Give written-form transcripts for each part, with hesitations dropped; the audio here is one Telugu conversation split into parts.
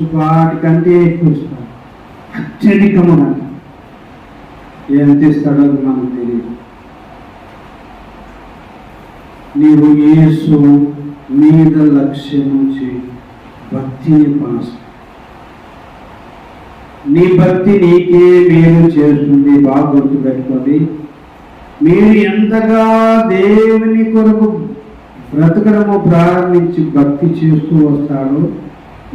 వాటికంటే ఎక్కువ ఇస్తాడు, అత్యధికముగా. ఎంత ఇస్తాడో మనకు తెలియదు. నీవు యేసు మీద లక్ష్యం నుంచి భక్తిని పాస్, నీ భక్తి నీకే మేలు చేస్తుంది. బాగా గుర్తుపెట్టుకోండి. మీరు ఎంతగా దేవుని కొరకు బ్రతకడము ప్రారంభించి భక్తి చేస్తూ వస్తాడో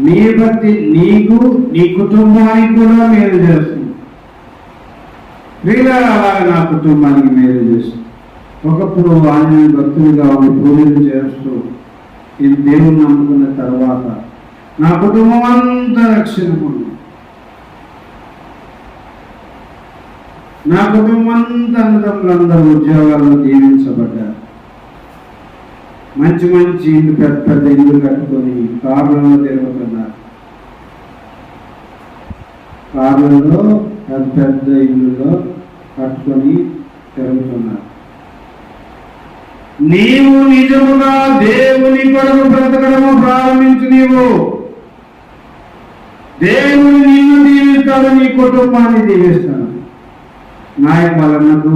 నీ భక్తి నీకు నీ కుటుంబానికి కూడా మేలు చేస్తుంది. ప్రియులారా, అలాగే నా కుటుంబానికి మేలు చేస్తుంది. ఒకప్పుడు ఆంజనేయ భక్తులుగా ఉండి పూజలు చేస్తూ నేను దేవుని నమ్ముకున్న తర్వాత నా కుటుంబం అంతా రక్షణ పొంది, నా కుటుంబం అంతా అన్నదమ్ములందరూ ఉద్యోగాల్లో దీవించబడ్డారు. మంచి మంచి ఇల్లు, పెద్ద పెద్ద ఇల్లు కట్టుకొని కార్లలో తిరుగుతున్నారు. కార్లలో పెద్ద పెద్ద ఇల్లులో కట్టుకొని తిరుగుతున్నారు. నీవు నిజముగా దేవుని కొరకు బ్రతకడము ప్రారంభించు. నీవు దేవుని నిన్ను దీవిస్తాడు, నీ కుటుంబాన్ని దీవిస్తాడు. నాయకు వలనకు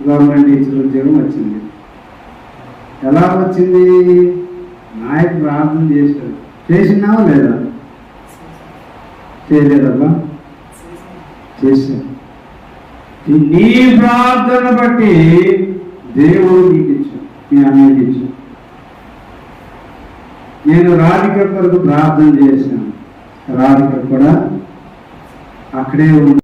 గవర్నమెంట్ టీచర్ ఉద్యోగం వచ్చింది. ఎలా వచ్చింది? నాయకు ప్రార్థన చేశాడు. చేసినావా లేదా? చేయలేదబ్బా, చేశాడు. నీ ప్రార్థన బట్టి దేవుడు నీకు ఇచ్చాడు, మీ అన్నయ్యకి ఇచ్చాడు. నేను రాధిక కొరకు ప్రార్థన చేశాను. రాధిక కూడా అక్కడే ఉంది.